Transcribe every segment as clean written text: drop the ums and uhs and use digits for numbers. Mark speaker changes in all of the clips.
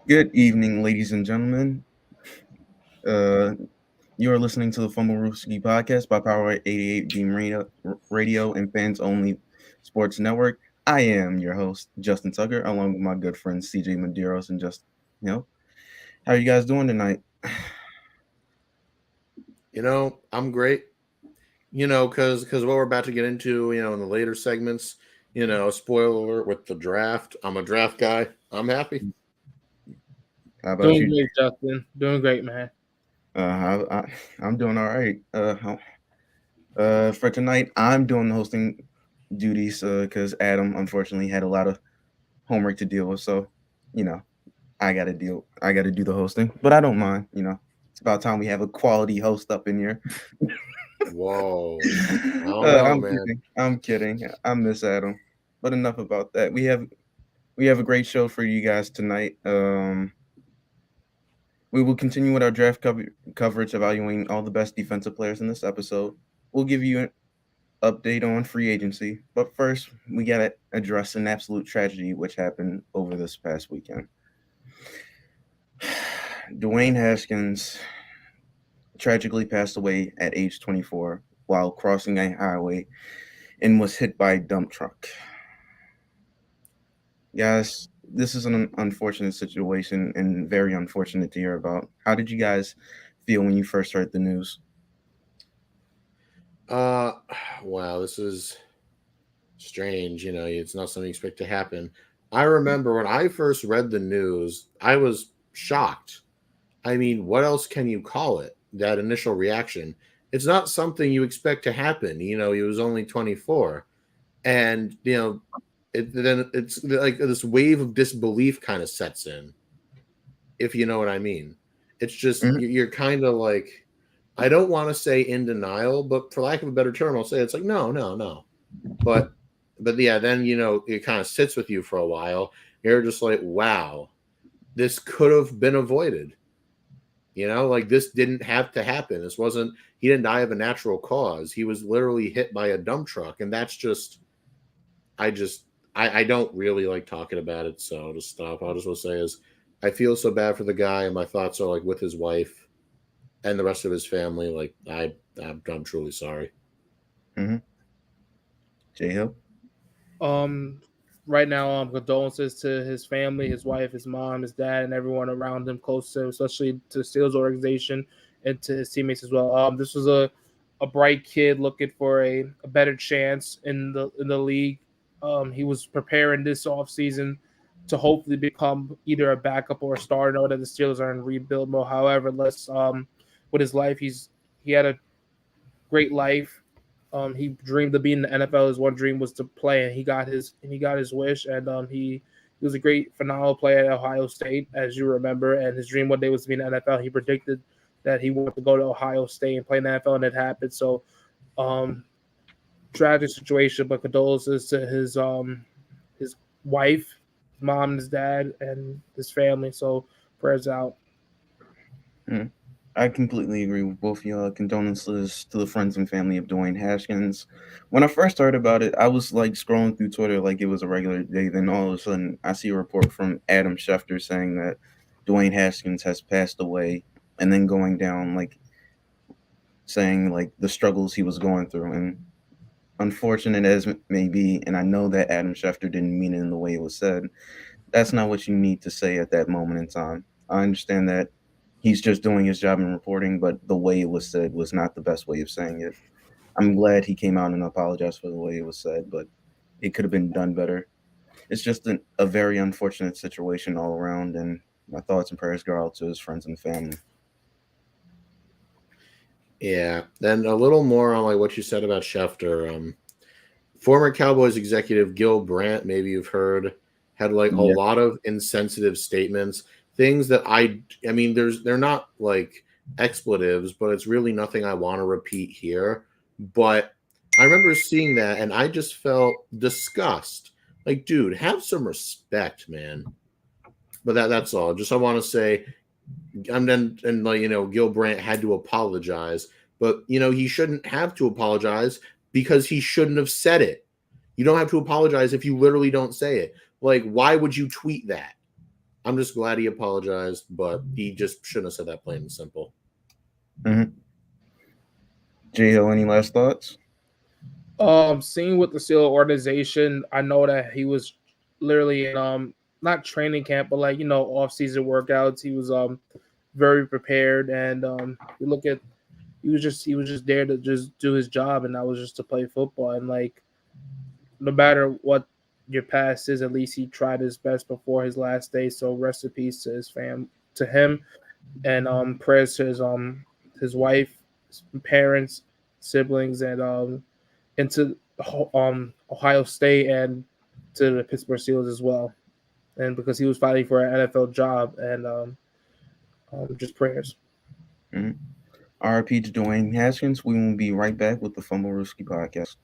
Speaker 1: Good evening, ladies and gentlemen. Uh, you are listening to the Fumblerooski podcast by Power 88 Beam Radio and Fans Only Sports Network. I am your host, Justin Tucker, along with my good friends CJ Medeiros and you know, how are you guys doing tonight?
Speaker 2: I'm great. Because what we're about to get into, in the later segments, spoiler alert with the draft. I'm a draft guy. I'm happy.
Speaker 1: How about
Speaker 3: Doing
Speaker 1: you?
Speaker 3: great, Justin. Doing great, man.
Speaker 1: I'm doing all right. For tonight, I'm doing the hosting duties because Adam unfortunately had a lot of homework to deal with. So, you know, I gotta do the hosting, but I don't mind. It's about time we have a quality host up in here.
Speaker 2: Whoa. I don't know, man.
Speaker 1: I'm kidding. I miss Adam. But enough about that. We have a great show for you guys tonight. We will continue with our coverage, evaluating all the best defensive players in this episode. We'll give you an update on free agency, but first we gotta address an absolute tragedy which happened over this past weekend. Dwayne Haskins tragically passed away at age 24 while crossing a highway and was hit by a dump truck. Guys, this is an unfortunate situation and very unfortunate to hear about. How did you guys feel when you first heard the news?
Speaker 2: Uh, wow, this is strange. It's not something you expect to happen. I remember when I first read the news, I was shocked. I mean, what else can you call it? That initial reaction. It's not something you expect to happen. He was only 24. And, then it's like this wave of disbelief kind of sets in, if you know what I mean. It's just,
Speaker 1: Mhm.
Speaker 2: you're kind of like, I don't want to say in denial, but for lack of a better term, I'll say it's like, no, no, no. But yeah, then, it kind of sits with you for a while. You're just like, wow, this could have been avoided. Like this didn't have to happen. He didn't die of a natural cause. He was literally hit by a dump truck. And that's just, I just, I don't really like talking about it. So to stop, I'll just want to say is I feel so bad for the guy, and my thoughts are like with his wife and the rest of his family. Like I'm truly sorry.
Speaker 1: Mm-hmm. J Hill.
Speaker 3: Um, right now, condolences to his family, his wife, his mom, his dad, and everyone around him, close to him, especially to the Steelers organization and to his teammates as well. This was a bright kid looking for a better chance in the league. He was preparing this offseason to hopefully become either a backup or a starter. Know that the Steelers are in rebuild mode. However, let's with his life, he had a great life. He dreamed of being in the NFL. His one dream was to play, and he got his wish. And he was a great, phenomenal player at Ohio State, as you remember. And his dream one day was to be in the NFL. He predicted that he wanted to go to Ohio State and play in the NFL, and it happened. So, um, tragic situation, but condolences to his wife, his mom, and his dad, and his family. So prayers out.
Speaker 1: Mm. I completely agree with both of y'all. Condolences to the friends and family of Dwayne Haskins. When I first heard about it, I was like scrolling through Twitter like it was a regular day. Then all of a sudden, I see a report from Adam Schefter saying that Dwayne Haskins has passed away, and then going down like saying like the struggles he was going through. And unfortunate as it may be, and I know that Adam Schefter didn't mean it in the way it was said, that's not what you need to say at that moment in time. I understand that he's just doing his job in reporting, but the way it was said was not the best way of saying it. I'm glad he came out and apologized for the way it was said, but it could have been done better. It's just a very unfortunate situation all around, and my thoughts and prayers go out to his friends and family.
Speaker 2: Yeah. Then a little more on like what you said about Schefter. Former Cowboys executive Gil Brandt, maybe you've heard, had like a
Speaker 1: Yeah.
Speaker 2: lot of insensitive statements, things that I mean, they're not like expletives, but it's really nothing I want to repeat here. But I remember seeing that, and I just felt disgust. Like, dude, have some respect, man. But that's all. Just I want to say, and like Gil Brandt had to apologize, but he shouldn't have to apologize because he shouldn't have said it. You don't have to apologize if you literally don't say it. Like, why would you tweet that? I'm just glad he apologized, but he just shouldn't have said that plain and simple.
Speaker 1: Mm-hmm. J-Hill, any last thoughts?
Speaker 3: Seeing with the Steelers organization, I know that he was literally in not training camp, but like off-season workouts. He was very prepared, and you look at he was just there to just do his job, and that was just to play football. And like no matter what your past is, at least he tried his best before his last day. So rest in peace to to him, and prayers to his wife, his parents, siblings, and to Ohio State and to the Pittsburgh Steelers as well. And because he was fighting for an NFL job, and just prayers.
Speaker 1: Mm-hmm. RIP to Dwayne Haskins. We will be right back with the Fumblerooski podcast.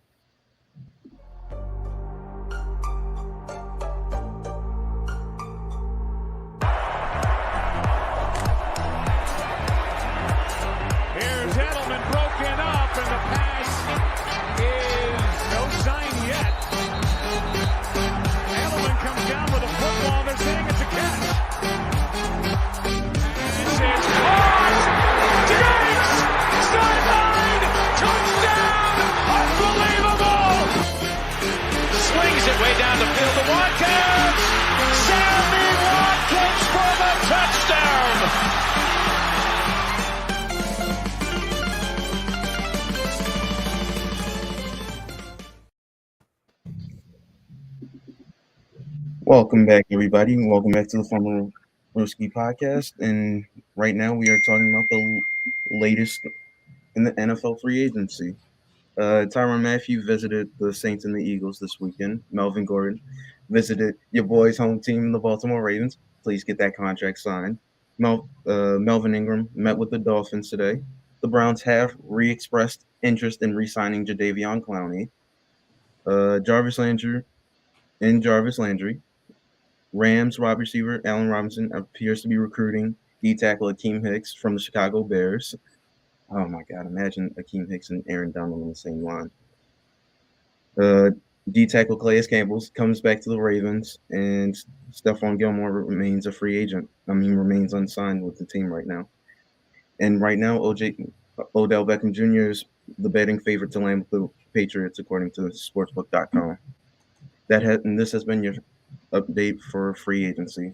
Speaker 4: Here's Edelman broken up, and the pass is no sign yet. Edelman comes down with a football. They're saying it's a catch. This is caught. Diggs! Sideline! Touchdown! Unbelievable! Swings it way down the field to Watkins. Sammy Watkins for the touchdown!
Speaker 1: Welcome back, everybody. Welcome back to the Fumblerooski podcast. And right now we are talking about the latest in the NFL free agency. Tyrann Mathieu visited the Saints and the Eagles this weekend. Melvin Gordon visited your boys' home team, the Baltimore Ravens. Please get that contract signed. Melvin Ingram met with the Dolphins today. The Browns have re-expressed interest in re-signing Jadeveon Clowney. Jarvis Landry. Rams wide receiver Allen Robinson appears to be recruiting D-tackle Akeem Hicks from the Chicago Bears. Oh my God! Imagine Akeem Hicks and Aaron Donald on the same line. D-tackle Calais Campbell comes back to the Ravens, and Stephon Gilmore remains a free agent. Remains unsigned with the team right now. And right now, Odell Beckham Jr. is the betting favorite to land with the Patriots, according to Sportsbook.com. And this has been your update for free agency.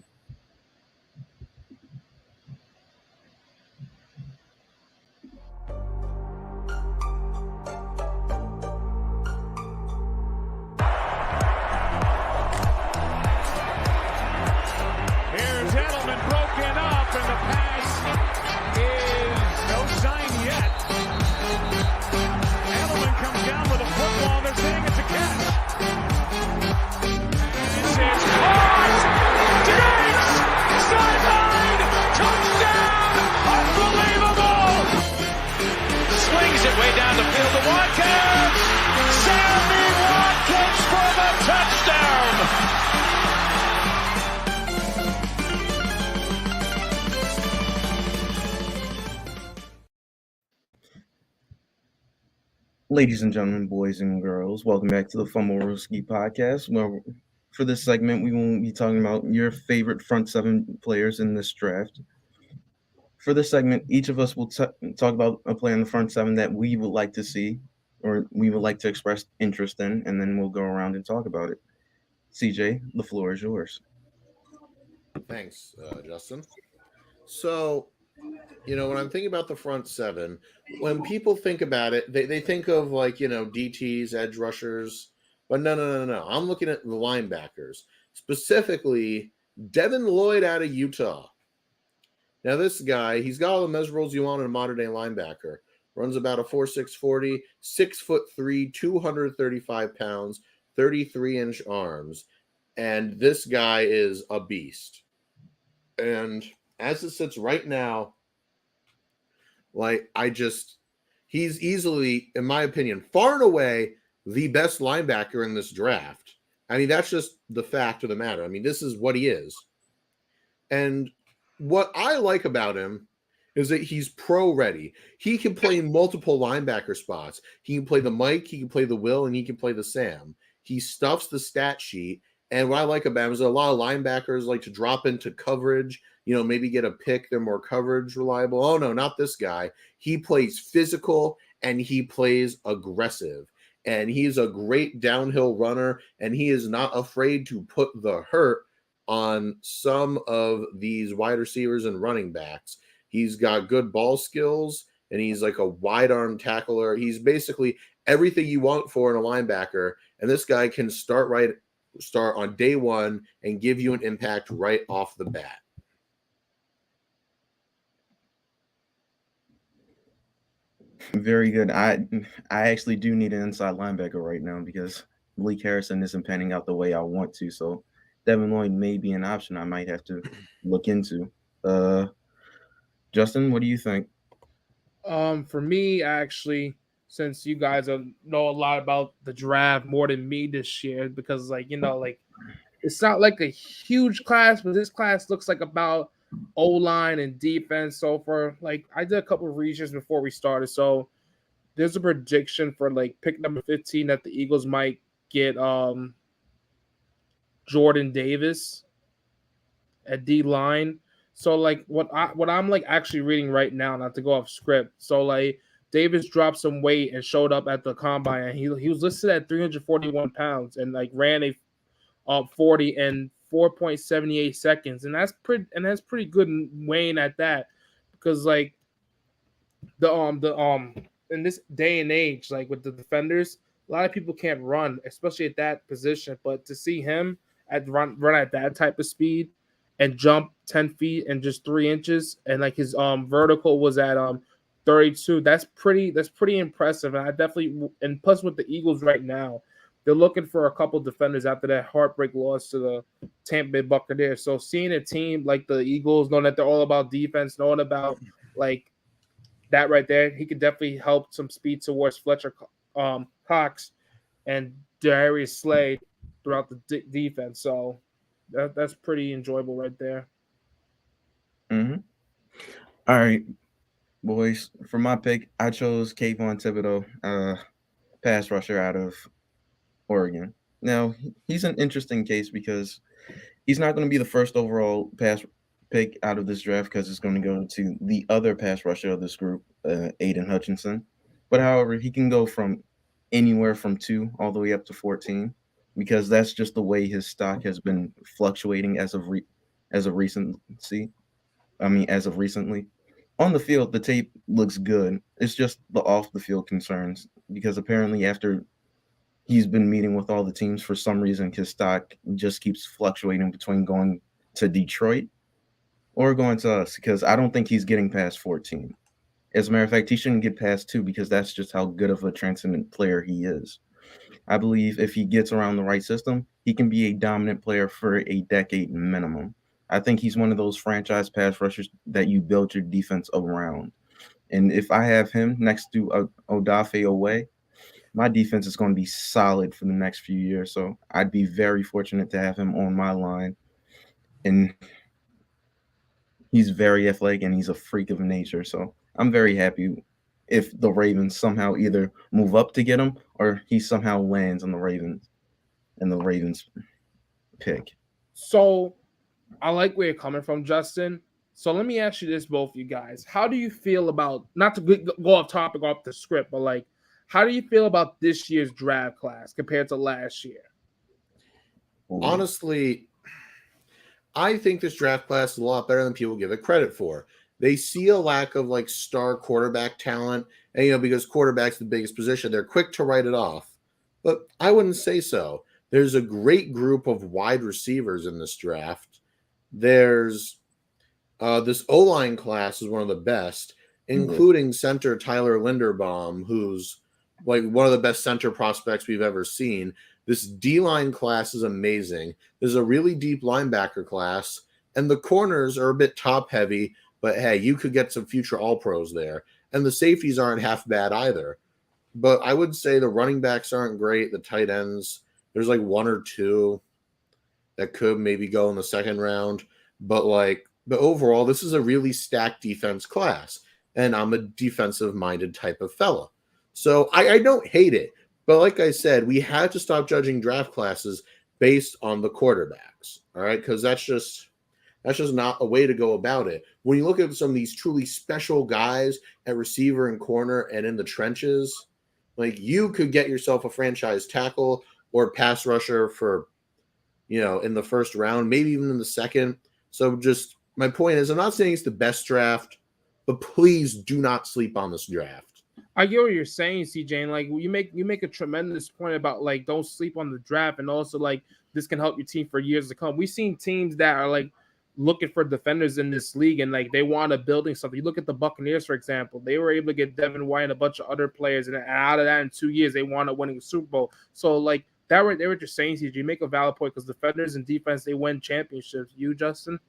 Speaker 4: Here's Edelman broken up, and the pass is no sign yet. Edelman comes down with a football. They're saying it's a catch. This is caught. Diggs! Sideline! Touchdown! Unbelievable! Swings it way down the field to Watkins. Sammy Watkins for the touchdown!
Speaker 1: Ladies and gentlemen, boys and girls, welcome back to the Fumblerooski podcast. Where for this segment, we will be talking about your favorite front seven players in this draft. For this segment, each of us will talk about a player in the front seven that we would like to see or we would like to express interest in, and then we'll go around and talk about it. CJ, the floor is yours.
Speaker 2: Thanks, Justin. So, when I'm thinking about the front seven, when people think about it, they think of DTs, edge rushers, but no. I'm looking at the linebackers, specifically Devin Lloyd out of Utah. Now, this guy, he's got all the measurables you want in a modern day linebacker. Runs about a 4.6 40, 6'3", 235 pounds, 33-inch arms. And this guy is a beast. And as it sits right now, he's easily, in my opinion, far and away the best linebacker in this draft. That's just the fact of the matter. This is what he is. And what I like about him is that he's pro ready. He can play multiple linebacker spots. He can play the Mike, he can play the Will, and he can play the Sam. He stuffs the stat sheet, And what I like about him is a lot of linebackers like to drop into coverage, maybe get a pick. They're more coverage reliable. Oh, no, not this guy. He plays physical and he plays aggressive. And he's a great downhill runner, and he is not afraid to put the hurt on some of these wide receivers and running backs. He's got good ball skills, and he's like a wide arm tackler. He's basically everything you want for in a linebacker. And this guy can start on day one and give you an impact right off the bat.
Speaker 1: Very good. I actually do need an inside linebacker right now because Malik Harrison isn't panning out the way I want to. So Devin Lloyd may be an option I might have to look into. Justin, what do you think?
Speaker 3: For me, actually, since you guys know a lot about the draft more than me this year, because it's not like a huge class, but this class looks like about O-line and defense. So I did a couple of research before we started. So there's a prediction for pick number 15 that the Eagles might get Jordan Davis at D-line. So what I'm actually reading right now, not to go off script. So Davis dropped some weight and showed up at the combine, and he was listed at 341 pounds and ran a 40 in 4.78 seconds, and that's pretty good weighing at that, because the in this day and age, with the defenders, a lot of people can't run, especially at that position. But to see him run at that type of speed and jump 10 feet and just 3 inches, and his vertical was at 32, that's pretty impressive. And I definitely, and plus with the Eagles right now, they're looking for a couple defenders after that heartbreak loss to the Tampa Bay Buccaneers. So seeing a team like the Eagles, knowing that they're all about defense, knowing about that right there, he could definitely help some speed towards Fletcher Cox and Darius Slade throughout the defense. So that's pretty enjoyable right there.
Speaker 1: Mm-hmm. All right, boys. For my pick, I chose Kayvon Thibodeau, pass rusher out of Oregon. Now, he's an interesting case because he's not going to be the first overall pass pick out of this draft, because it's going to go to the other pass rusher of this group, Aiden Hutchinson. But however, he can go from anywhere from 2 all the way up to 14, because that's just the way his stock has been fluctuating as of recently. On the field, the tape looks good. It's just the off the field concerns, because apparently after he's been meeting with all the teams, for some reason his stock just keeps fluctuating between going to Detroit or going to us, because I don't think he's getting past 14. As a matter of fact, he shouldn't get past 2, because that's just how good of a transcendent player he is. I believe if he gets around the right system, he can be a dominant player for a decade minimum. I think he's one of those franchise pass rushers that you build your defense around. And if I have him next to Odafe Owe, my defense is going to be solid for the next few years. So I'd be very fortunate to have him on my line. And he's very athletic and he's a freak of nature. So I'm very happy if the Ravens somehow either move up to get him or he somehow lands on the Ravens pick.
Speaker 3: So I like where you're coming from, Justin. So let me ask you this, both of you guys. How do you feel about, not to go off topic, off the script, but how do you feel about this year's draft class compared to last year?
Speaker 2: Honestly, I think this draft class is a lot better than people give it credit for. They see a lack of star quarterback talent, and because quarterback's the biggest position, they're quick to write it off. But I wouldn't say so. There's a great group of wide receivers in this draft. There's this O-line class is one of the best, including center Tyler Linderbaum, who's one of the best center prospects we've ever seen. This D-line class is amazing. There's a really deep linebacker class, and the corners are a bit top-heavy, but hey, you could get some future All-Pros there. And the safeties aren't half bad either. But I would say the running backs aren't great. The tight ends, there's 1 or 2 that could maybe go in the second round. But overall, this is a really stacked defense class. And I'm a defensive-minded type of fella. So I don't hate it. But like I said, we had to stop judging draft classes based on the quarterbacks. All right, because that's just not a way to go about it. When you look at some of these truly special guys at receiver and corner and in the trenches, like you could get yourself a franchise tackle or pass rusher for, in the first round, maybe even in the second. So just my point is, I'm not saying it's the best draft, but please do not sleep on this draft.
Speaker 3: I get what you're saying, CJ. And like you make a tremendous point about like don't sleep on the draft, and also like this can help your team for years to come. We've seen teams that are like looking for defenders in this league, and like they want to building something. You look at the Buccaneers, for example. They were able to get Devin White and a bunch of other players, and out of that, in 2 years, they wound up winning a Super Bowl. So like that, right there, what you're saying, CJ, you make a valid point because defenders and defense, they win championships. You, Justin?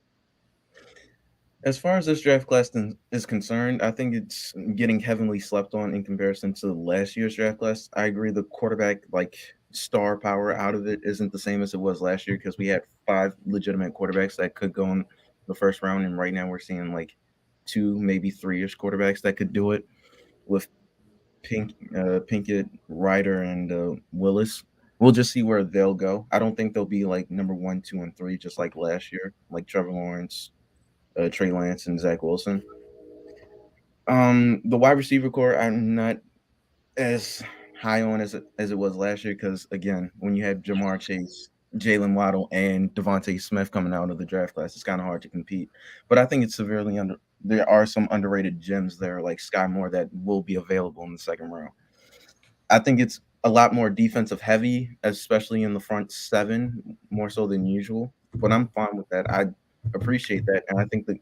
Speaker 1: As far as this draft class is concerned, I think it's getting heavily slept on in comparison to last year's draft class. I agree the quarterback star power out of it isn't the same as it was last year because we had 5 legitimate quarterbacks that could go in the first round, and right now we're seeing 2, maybe 3-ish quarterbacks that could do it with Pinkett, Ryder, and Willis. We'll just see where they'll go. I don't think they'll be number 1, 2, and 3 just like last year, like Trevor Lawrence, Trey Lance, and Zach Wilson. The wide receiver core, I'm not as high on as it was last year because, again, when you have Jamar Chase, Jalen Waddle, and Devontae Smith coming out of the draft class, it's kind of hard to compete. But I think it's severely there are some underrated gems there like Sky Moore that will be available in the second round. I think it's a lot more defensive heavy, especially in the front 7, more so than usual. But I'm fine with that. I appreciate that, and I think the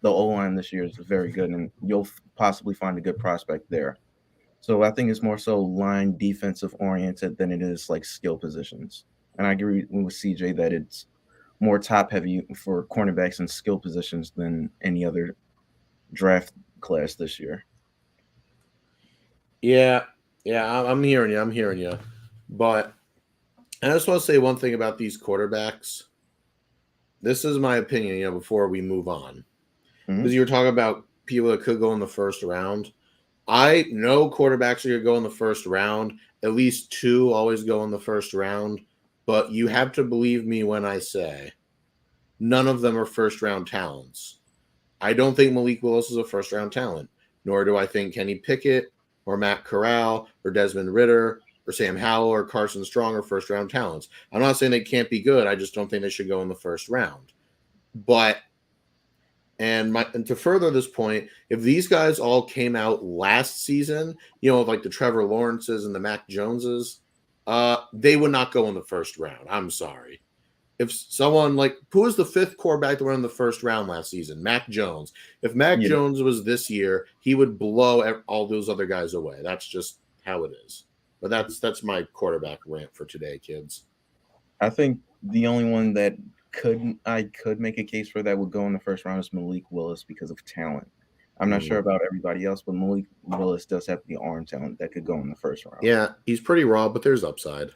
Speaker 1: O-line this year is very good, and you'll possibly find a good prospect there. So I think it's more so line defensive oriented than it is skill positions. And I agree with CJ that it's more top heavy for cornerbacks and skill positions than any other draft class this year.
Speaker 2: Yeah, I'm hearing you. But I just want to say one thing about these quarterbacks. This is my opinion, before we move on. Because you were talking about people that could go in the first round. I know quarterbacks are going to go in the first round. At least 2 always go in the first round. But you have to believe me when I say none of them are first-round talents. I don't think Malik Willis is a first-round talent, nor do I think Kenny Pickett or Matt Corral or Desmond Ridder or Sam Howell or Carson Strong are first-round talents. I'm not saying they can't be good. I just don't think they should go in the first round. But and to further this point, if these guys all came out last season, like the Trevor Lawrences and the Mac Joneses, they would not go in the first round. I'm sorry. If someone who was the 5th quarterback that went in the first round last season? Mac Jones. If Mac Jones was this year, he would blow all those other guys away. That's just how it is. But that's my quarterback rant for today, kids.
Speaker 1: I think the only one that I could make a case for that would go in the first round is Malik Willis because of talent. I'm not sure about everybody else, but Malik Willis does have the arm talent that could go in the first round.
Speaker 2: Yeah, he's pretty raw, but there's upside.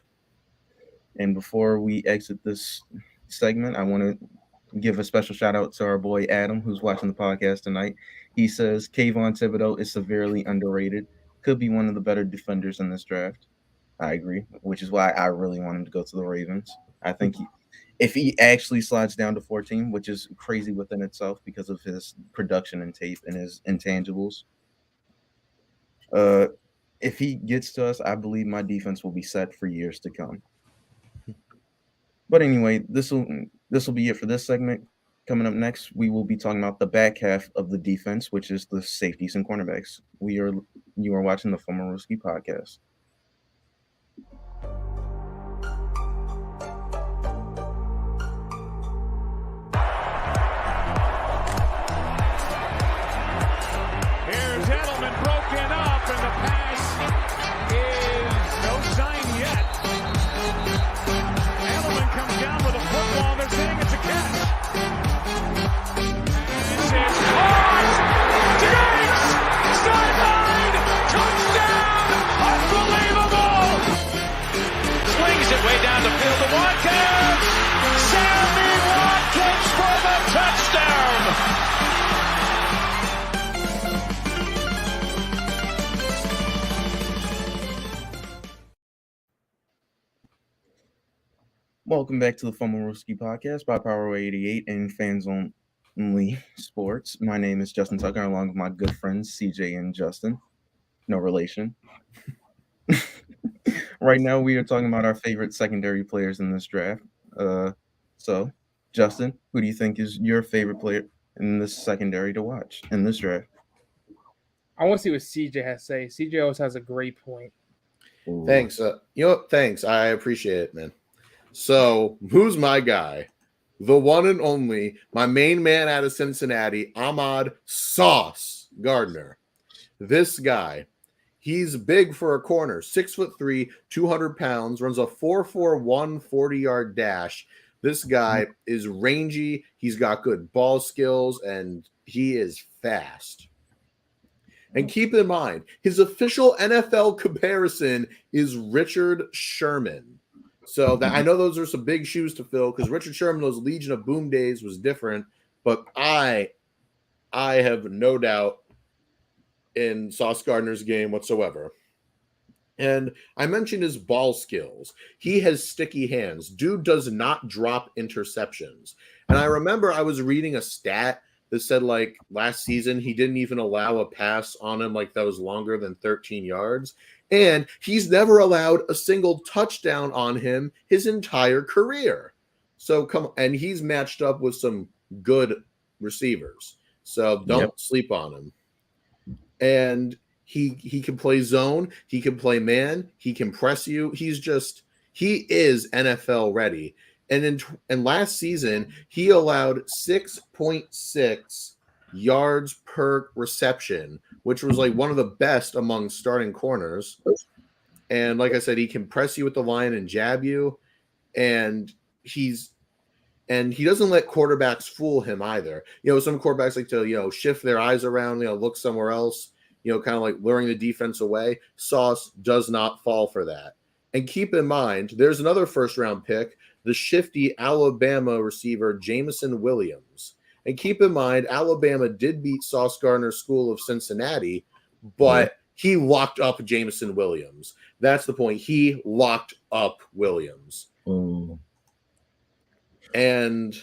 Speaker 1: And before we exit this segment, I want to give a special shout out to our boy Adam, who's watching the podcast tonight. He says Kayvon Thibodeau is severely underrated. Could be one of the better defenders in this draft. I agree, which is why I really want him to go to the Ravens. I think if he actually slides down to 14, which is crazy within itself because of his production and tape and his intangibles, if he gets to us, I believe my defense will be set for years to come. But anyway, this will be it for this segment. Coming up next, we will be talking about the back half of the defense, which is the safeties and cornerbacks. You are watching the Fumblerooski podcast.
Speaker 4: Here's Edelman broken up, and the pass is no sign yet. Edelman comes down with a football. They're saying it's a catch. This is caught. Diggs! Sideline! Touchdown! Unbelievable! Swings it way down the field to Watkins. Sammy Watkins for the touchdown.
Speaker 1: Welcome back to the Fumblerooski podcast by Power 88 and Fans Only Sports. My name is Justin Tucker, along with my good friends CJ and Justin. No relation. Right now, we are talking about our favorite secondary players in this draft. So, Justin, who do you think is your favorite player in this secondary to watch in this draft?
Speaker 3: I want to see what CJ has to say. CJ always has a great point.
Speaker 1: Ooh.
Speaker 2: Thanks. Thanks. I appreciate it, man. So, who's my guy? The one and only, my main man out of Cincinnati, Ahmad Sauce Gardner. This guy, he's big for a corner, 6'3", 200 pounds, runs a 4.41 40-yard dash. This guy is rangy. He's got good ball skills, and he is fast. And keep in mind, his official NFL comparison is Richard Sherman. So I know those are some big shoes to fill because Richard Sherman, those Legion of Boom days was different. But I have no doubt in Sauce Gardner's game whatsoever. And I mentioned his ball skills. He has sticky hands. Dude does not drop interceptions. And I remember I was reading a stat that said, like, last season, he didn't even allow a pass on him like that was longer than 13 yards. And he's never allowed a single touchdown on him his entire career. So come on. And he's matched up with some good receivers. So don't sleep on him. And he can play zone. He can play man. He can press you. He is NFL ready. And in last season, he allowed 6.6 yards per reception, which was like one of the best among starting corners. And like I said, he can press you with the line and jab you. And he doesn't let quarterbacks fool him either. Some quarterbacks like to, shift their eyes around, look somewhere else, kind of like luring the defense away. Sauce does not fall for that. And keep in mind, there's another first-round pick, the shifty Alabama receiver Jameson Williams. And keep in mind, Alabama did beat Sauce Gardner's school of Cincinnati, but he locked up Jameson Williams. That's the point. He locked up Williams. And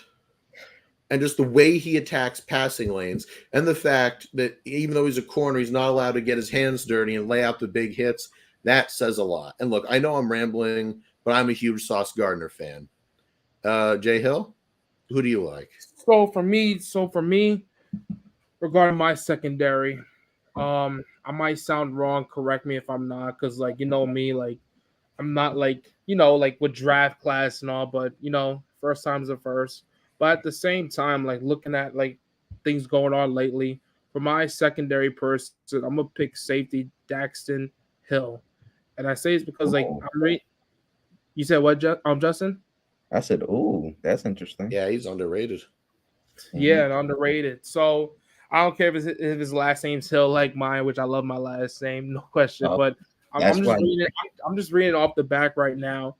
Speaker 2: just the way he attacks passing lanes and the fact that even though he's a corner, he's not allowed to get his hands dirty and lay out the big hits. That says a lot. And look, I know I'm rambling, but I'm a huge Sauce Gardner fan. Jay Hill, who do you like?
Speaker 3: So for me, regarding my secondary, I might sound wrong. Correct me if I'm not, because me, I'm not with draft class and all, but first time's a first. But at the same time, looking at things going on lately, for my secondary person, I'm gonna pick safety Daxton Hill, and I say it's because you said what, Justin?
Speaker 1: I said, "Oh, that's interesting."
Speaker 2: Yeah, he's underrated.
Speaker 3: Yeah, and underrated. So I don't care if his last name's Hill like mine, which I love my last name, no question. But I'm just reading off the back right now.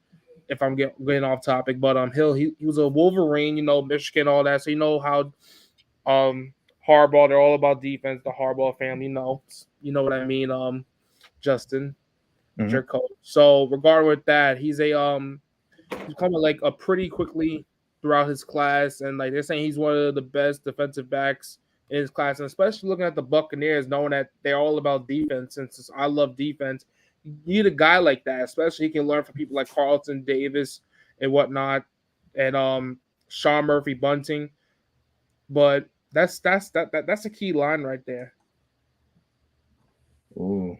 Speaker 3: If I'm getting off topic, but Hill, he was a Wolverine, Michigan, all that. So you know how Harbaugh, they're all about defense. The Harbaugh family, you know what I mean, Justin, your coach. So regarding with that, he's coming a pretty quickly throughout his class, and they're saying he's one of the best defensive backs in his class, and especially looking at the Buccaneers, knowing that they're all about defense. And since I love defense, you need a guy like that, especially he can learn from people like Carlton Davis and whatnot, and Sean Murphy Bunting. But that's a key line right there.
Speaker 1: Ooh.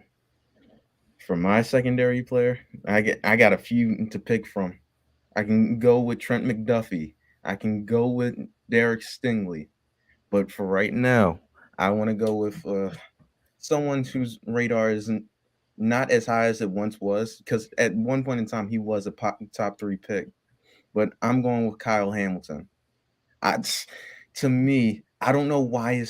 Speaker 1: For my secondary player, I got a few to pick from. I can go with Trent McDuffie. I can go with Derek Stingley. But for right now, I want to go with someone whose radar isn't not as high as it once was, because at one point in time, he was a top 3 pick. But I'm going with Kyle Hamilton. To me, I don't know why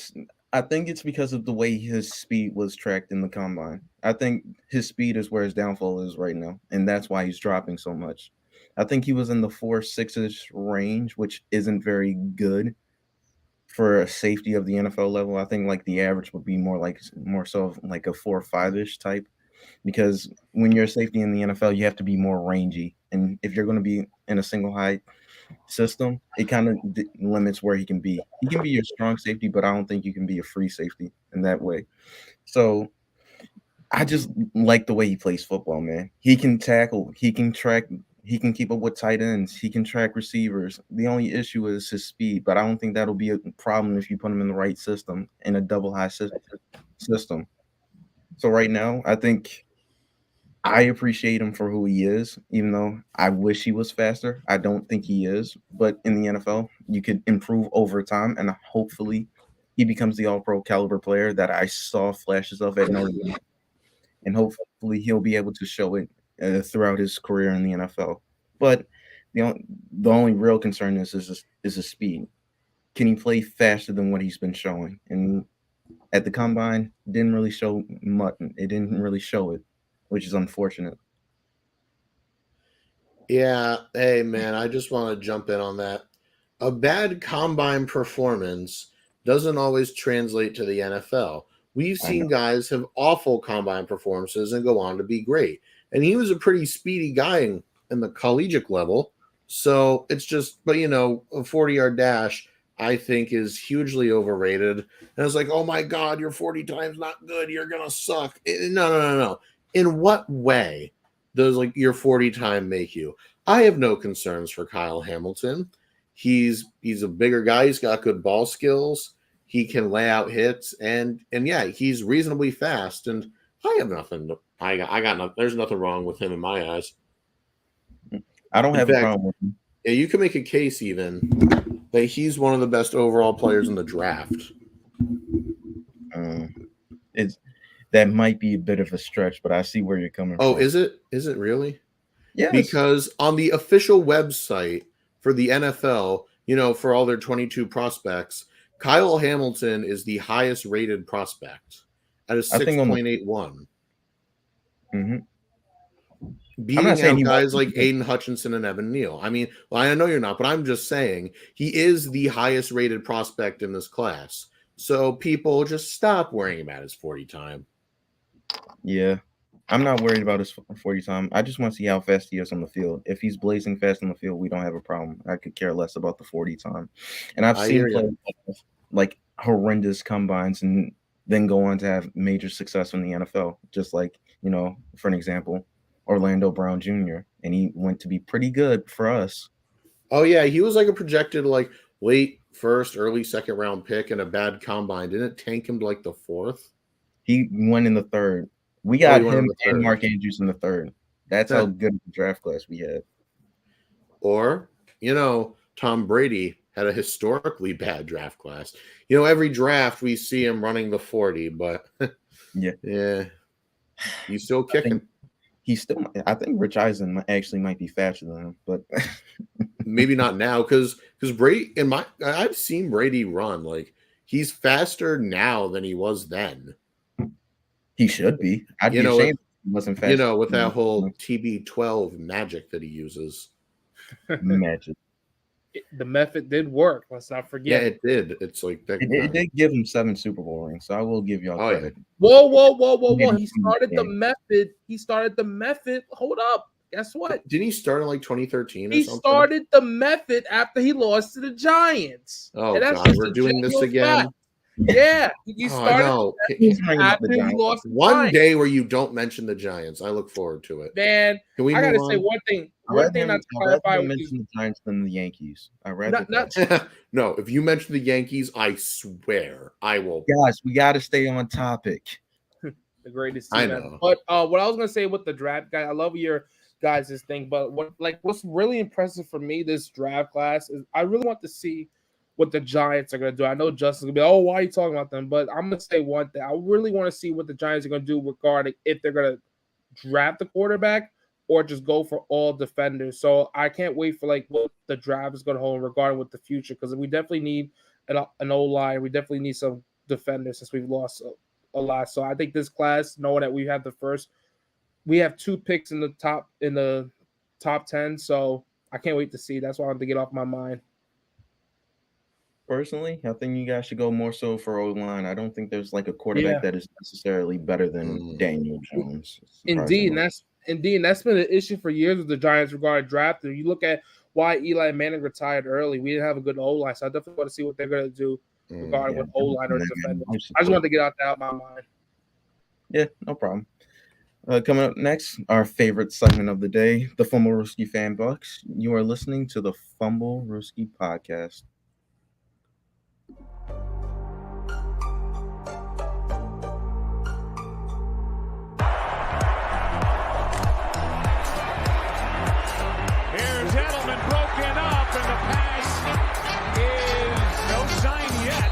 Speaker 1: I think it's because of the way his speed was tracked in the combine. I think his speed is where his downfall is right now, and that's why he's dropping so much. I think he was in the 4.6-ish range, which isn't very good for a safety of the NFL level. I think the average would be more so like a 4 or 5-ish type, because when you're a safety in the NFL, you have to be more rangy And if you're going to be in a single high system, it kind of limits where he can be. He can be your strong safety, but I don't think you can be a free safety in that way. So I just like the way he plays football, man. He can tackle, he can track, he can keep up with tight ends, he can track receivers. The only issue is his speed, but I don't think that'll be a problem if you put him in the right system, in a double high system. So right now, I think I appreciate him for who he is, even though I wish he was faster. I don't think he is, but in the NFL, you could improve over time, and hopefully he becomes the all-pro caliber player that I saw flashes of at Notre Dame, and hopefully he'll be able to show it throughout his career in the NFL. But the only real concern is his speed. Can he play faster than what he's been showing? And at the combine, didn't really show much. It didn't really show it, which is unfortunate.
Speaker 2: Yeah. Hey, man, I just want to jump in on that. A bad combine performance doesn't always translate to the NFL. We've seen guys have awful combine performances and go on to be great. And he was a pretty speedy guy in the collegiate level. So it's just, but a 40-yard dash, I think, is hugely overrated. And it's like, oh my God, your 40 times not good. You're going to suck. No. In what way does your 40 time make you? I have no concerns for Kyle Hamilton. He's a bigger guy. He's got good ball skills. He can lay out hits, and yeah, he's reasonably fast. And I have nothing. I got nothing. There's nothing wrong with him in my eyes.
Speaker 1: I don't have a problem with him.
Speaker 2: Yeah, you can make a case even that he's one of the best overall players in the draft.
Speaker 1: That might be a bit of a stretch, but I see where you're coming from.
Speaker 2: Oh, is it? Is it really?
Speaker 1: Yeah.
Speaker 2: Because on the official website for the NFL, for all their 22 prospects, Kyle Hamilton is the highest rated prospect at a 6.81.
Speaker 1: Mm-hmm.
Speaker 2: Beating out guys like Aiden Hutchinson and Evan Neal. I mean, well, I know you're not, but I'm just saying he is the highest rated prospect in this class. So people just stop worrying about his 40 time.
Speaker 1: Yeah. I'm not worried about his 40 time. I just want to see how fast he is on the field. If he's blazing fast on the field, we don't have a problem. I could care less about the 40 time. And I've seen players like horrendous combines and then go on to have major success in the NFL. Just like, for an example, Orlando Brown Jr. And he went to be pretty good for us.
Speaker 2: Oh, yeah. He was a projected late first, early second round pick in a bad combine. Didn't it tank him to the fourth?
Speaker 1: He went in the third. We got him and Mark Andrews in the third. That's how good of a draft class we had.
Speaker 2: Or, Tom Brady had a historically bad draft class. Every draft we see him running the 40, but yeah, he's still kicking.
Speaker 1: I think Rich Eisen actually might be faster than him, but
Speaker 2: maybe not now because Brady I've seen Brady run he's faster now than he was then.
Speaker 1: He should be. I'd be ashamed if he wasn't fast.
Speaker 2: With that whole TB12 magic that he uses.
Speaker 1: Magic.
Speaker 3: The method did work. Let's not forget.
Speaker 2: Yeah, it did. It's that.
Speaker 1: It did give him 7 Super Bowl rings, so I will give y'all credit.
Speaker 2: Yeah.
Speaker 3: Whoa! He started the method. He started the method. Hold up. Guess what?
Speaker 2: Didn't he start in 2013 or something?
Speaker 3: He started the method after he lost to the Giants.
Speaker 2: Oh, God, we're doing this again.
Speaker 3: Fact. Yeah, he started after he lost.
Speaker 2: One day where you don't mention the Giants, I look forward to it.
Speaker 3: Man, I gotta say one thing. One thing not to clarify.
Speaker 1: I mention the Giants than the Yankees. I rather
Speaker 2: no. If you mention the Yankees, I swear I will.
Speaker 1: Guys, we got to stay on topic.
Speaker 3: The greatest
Speaker 2: team.
Speaker 3: I know. But what I was gonna say with the draft guy, I love your guys' thing. But what's really impressive for me this draft class is I really want to see what the Giants are going to do. I know Justin's going to be, oh, why are you talking about them? But I'm going to say one thing. I really want to see what the Giants are going to do regarding if they're going to draft the quarterback or just go for all defenders. So I can't wait for what the draft is going to hold regarding with the future because we definitely need an O-line. We definitely need some defenders since we've lost a lot. So I think this class, knowing that we have we have 2 picks in the top 10. So I can't wait to see. That's why I wanted to get off my mind.
Speaker 1: Personally, I think you guys should go more so for O-line. I don't think there's a quarterback that is necessarily better than Daniel Jones.
Speaker 3: Indeed, and And Dean, that's been an issue for years with the Giants regarding drafting. You look at why Eli Manning retired early. We didn't have a good O-line, so I definitely want to see what they're going to do regarding what O-line or defender. I just wanted to get out of my mind.
Speaker 1: Yeah, no problem. Coming up next, our favorite segment of the day, the Fumblerooski Fan Box. You are listening to the Fumblerooski Podcast.
Speaker 4: Here's Edelman broken up, and the pass is no sign yet.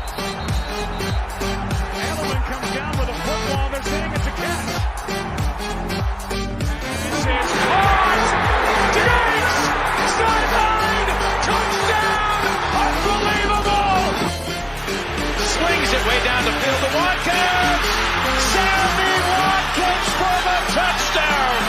Speaker 4: Edelman comes down with a football. They're saying it's a catch. It's caught! Diggs! Sideline! Touchdown! Unbelievable! Swings it way down the field to Watkins! Sammy Watkins for the touchdown!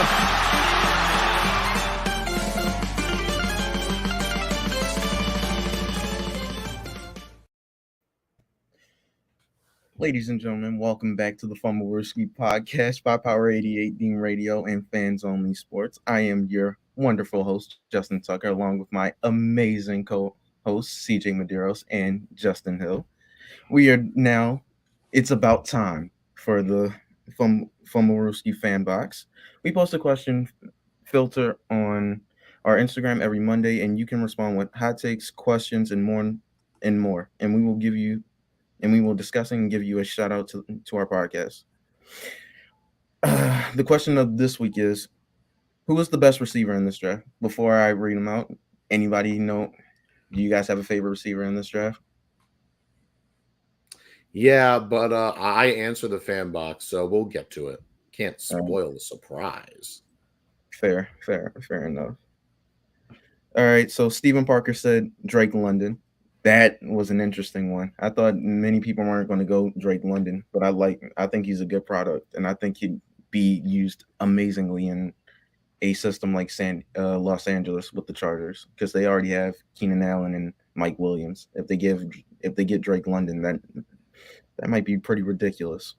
Speaker 1: Ladies and gentlemen, welcome back to the Fumblerooski Podcast by Power 88 Dean Radio and Fans Only Sports. I am your wonderful host, Justin Tucker, along with my amazing co-hosts, CJ Medeiros and Justin Hill. It's about time for the Fumblerooski Fan Box. We post a question filter on our Instagram every Monday, and you can respond with hot takes, questions, and more. And we will discuss and give you a shout out to our podcast. The question of this week is, who is the best receiver in this draft? Before I read them out, anybody know? Do you guys have a favorite receiver in this draft?
Speaker 2: Yeah, but I answer the fan box, so we'll get to it. Can't spoil the surprise.
Speaker 1: Fair enough. All right, so Stephen Parker said Drake London. That was an interesting one. I thought many people weren't going to go Drake London, but I think he's a good product, and I think he'd be used amazingly in a system like Los Angeles with the Chargers, because they already have Keenan Allen and Mike Williams. If they get Drake London, that might be pretty ridiculous.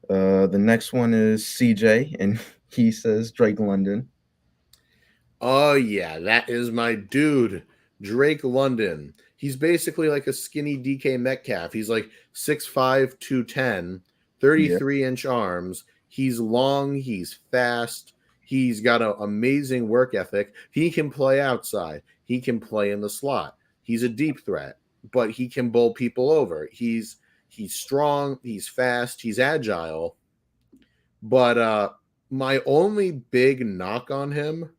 Speaker 1: The next one is CJ, and he says Drake London.
Speaker 2: Oh, yeah, that is my dude, Drake London. He's basically like a skinny DK Metcalf. He's like 6'5", 210, 33-inch arms. He's long. He's fast. He's got an amazing work ethic. He can play outside. He can play in the slot. He's a deep threat, but he can bowl people over. He's strong. He's fast. He's agile. But my only big knock on him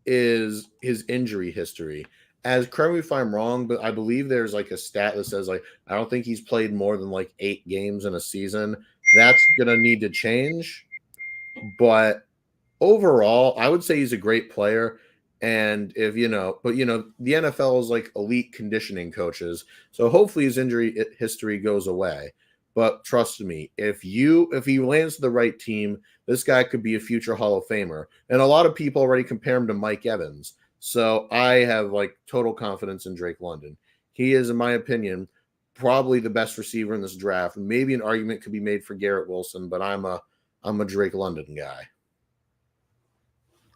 Speaker 2: is his injury history. As correct me if I'm wrong, but I believe there's like a stat that says, like, I don't think he's played more than like 8 games in a season. That's gonna need to change. But overall, I would say he's a great player. And the NFL is like elite conditioning coaches. So hopefully his injury history goes away. But trust me, if he lands to the right team, this guy could be a future Hall of Famer. And a lot of people already compare him to Mike Evans. So I have like total confidence in Drake London. He is, in my opinion, probably the best receiver in this draft. Maybe an argument could be made for Garrett Wilson, but I'm a Drake London guy.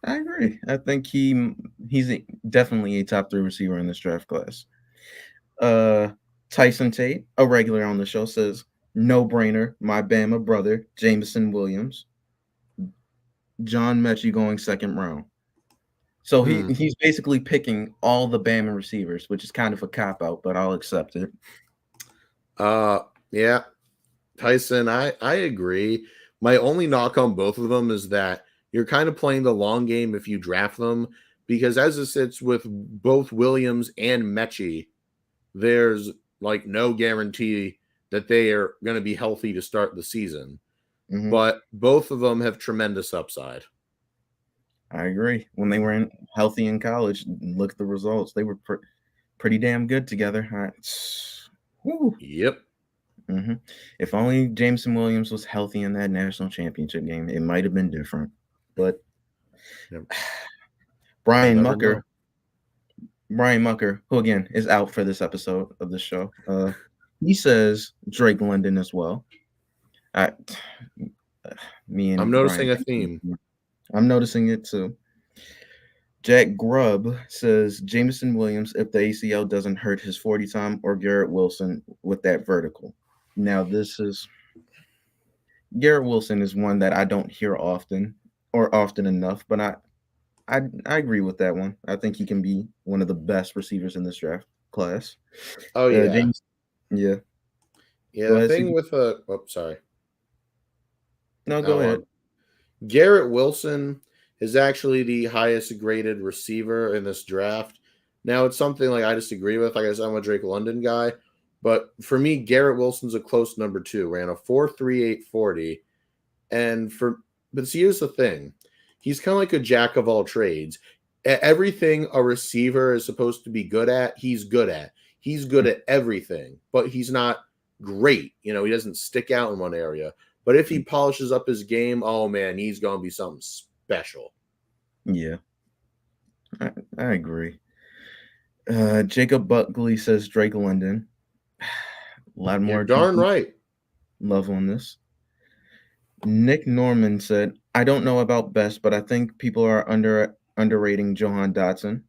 Speaker 1: I agree. I think he's definitely a top 3 receiver in this draft class. Tyson Tate, a regular on the show, says, no brainer, my Bama brother, Jameson Williams. John Mechie going second round. So he's basically picking all the Bama receivers, which is kind of a cop-out, but I'll accept it.
Speaker 2: Yeah. Tyson, I agree. My only knock on both of them is that you're kind of playing the long game if you draft them, because as it sits with both Williams and Mechie, there's like no guarantee that they are going to be healthy to start the season. Mm-hmm. But both of them have tremendous upside.
Speaker 1: I agree. When they were healthy in college, look at the results. They were pretty damn good together.
Speaker 2: Yep.
Speaker 1: Mm-hmm. If only Jameson Williams was healthy in that national championship game, it might have been different. But Brian Mucker, who again is out for this episode of the show, he says Drake London as well. Me and
Speaker 2: I'm noticing
Speaker 1: Brian,
Speaker 2: a theme.
Speaker 1: I'm noticing it too. Jack Grubb says Jameson Williams if the ACL doesn't hurt his 40 time, or Garrett Wilson with that vertical. Now, this is Garrett Wilson is one that I don't hear often or often enough, but I agree with that one. I think he can be one of the best receivers in this draft class.
Speaker 2: Oh yeah,
Speaker 1: James, yeah.
Speaker 2: yeah.
Speaker 1: Go
Speaker 2: The
Speaker 1: ahead,
Speaker 2: thing
Speaker 1: CB.
Speaker 2: with sorry.
Speaker 1: No, go ahead.
Speaker 2: Garrett Wilson is actually the highest graded receiver in this draft. Now, it's something like I disagree with. Like I said, I'm a Drake London guy. But for me, Garrett Wilson's a close number 2. Ran a 4.38 40. But see, here's the thing. He's kind of like a jack of all trades. Everything a receiver is supposed to be good at, he's good at. He's good at everything, but he's not great. He doesn't stick out in one area. But if he polishes up his game, oh man, he's going to be something special.
Speaker 1: Yeah, I agree. Jacob Buckley says Drake London. A lot more.
Speaker 2: You're darn right.
Speaker 1: Love on this. Nick Norman said, I don't know about best, but I think people are underrating Johan Dotson.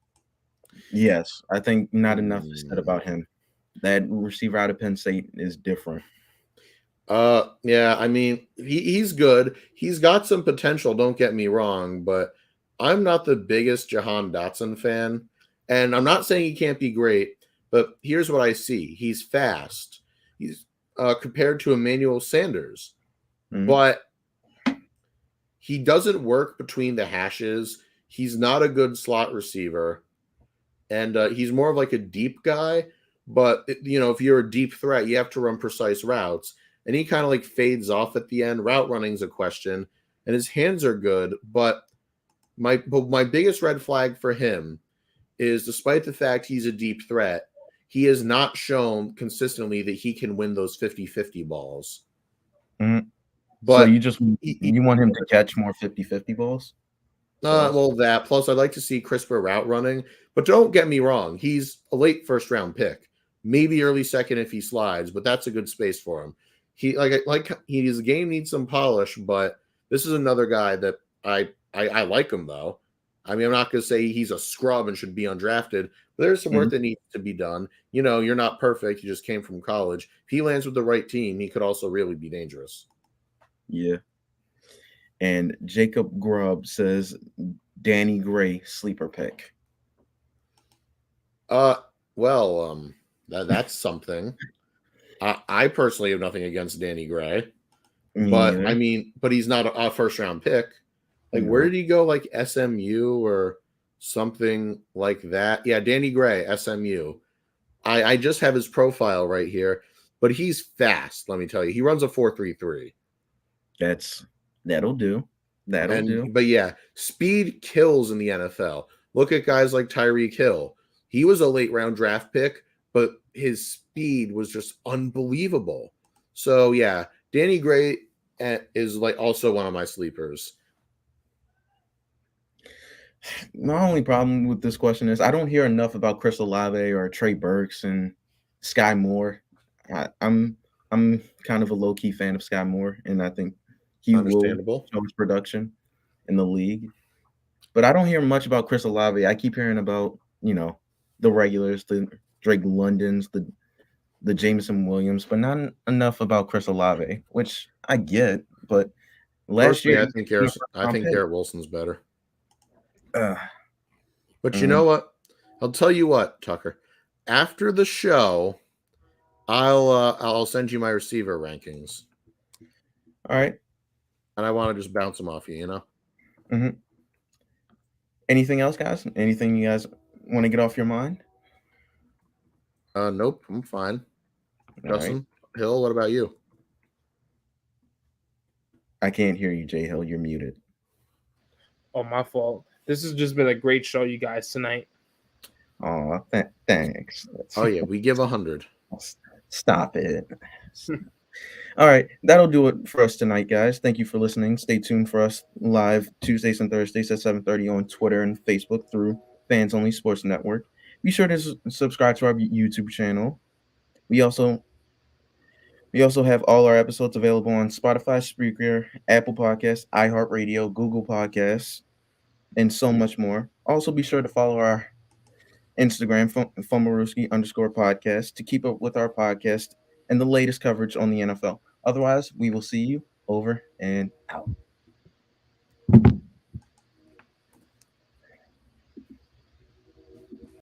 Speaker 1: Yes, I think not enough is said about him. That receiver out of Penn State is different.
Speaker 2: Yeah, I mean, he's good. He's got some potential, don't get me wrong, but I'm not the biggest Jahan Dotson fan. And I'm not saying he can't be great, but here's what I see. He's fast. He's compared to Emmanuel Sanders.
Speaker 1: Mhm.
Speaker 2: But he doesn't work between the hashes. He's not a good slot receiver. And he's more of like a deep guy. But, if you're a deep threat, you have to run precise routes. And he kind of like fades off at the end. Route running's a question. And his hands are good. But my biggest red flag for him is, despite the fact he's a deep threat, he has not shown consistently that he can win those 50-50 balls.
Speaker 1: Mhm.
Speaker 2: But
Speaker 1: so you want him to catch more 50-50 balls?
Speaker 2: Well, that plus I'd like to see crisper route running. But don't get me wrong, he's a late first round pick, maybe early second if he slides, but that's a good space for him. His game needs some polish, but this is another guy that I like him though. I mean, I'm not going to say he's a scrub and should be undrafted, but there's some work that needs to be done. You're not perfect. You just came from college. If he lands with the right team, he could also really be dangerous.
Speaker 1: Yeah. And Jacob Grubb says Danny Gray sleeper pick.
Speaker 2: That's something. I personally have nothing against Danny Gray, but he's not a first round pick. Like, where did he go? Like SMU or something like that? Yeah, Danny Gray, SMU. I just have his profile right here, but he's fast. Let me tell you, he runs a 4.33.
Speaker 1: That'll do.
Speaker 2: But yeah, speed kills in the NFL. Look at guys like Tyreek Hill. He was a late round draft pick, but his speed was just unbelievable. So yeah, Danny Gray is like also one of my sleepers.
Speaker 1: My only problem with this question is I don't hear enough about Chris Olave or Trey Burks and Sky Moore. I'm kind of a low key fan of Sky Moore, and I think he will show his production in the league. But I don't hear much about Chris Olave. I keep hearing about the regulars, the Drake Londons, the Jameson Williams, but not enough about Chris Olave, which I get. But last year,
Speaker 2: I think Garrett Wilson's better. But you
Speaker 1: Mhm.
Speaker 2: know what? I'll tell you what, Tucker. After the show, I'll send you my receiver rankings.
Speaker 1: All right.
Speaker 2: And I want to just bounce them off you,
Speaker 1: Mm-hmm. Anything else, guys? Anything you guys want to get off your mind?
Speaker 2: Nope, I'm fine.
Speaker 1: All
Speaker 2: Justin
Speaker 1: right.
Speaker 2: Hill, what about you?
Speaker 1: I can't hear you, Jay Hill. You're muted.
Speaker 3: Oh, my fault. This has just been a great show, you guys, tonight.
Speaker 1: Oh, thanks.
Speaker 2: Oh yeah, we give 100.
Speaker 1: Stop it. All right, that'll do it for us tonight, guys. Thank you for listening. Stay tuned for us live Tuesdays and Thursdays at 7:30 on Twitter and Facebook through Fans Only Sports Network. Be sure to subscribe to our YouTube channel. We also We also have all our episodes available on Spotify, Spreaker, Apple Podcasts, iHeartRadio, Google Podcasts, and so much more. Also, be sure to follow our Instagram, Fumblerooski_podcast, to keep up with our podcast and the latest coverage on the NFL. Otherwise, we will see you over and out.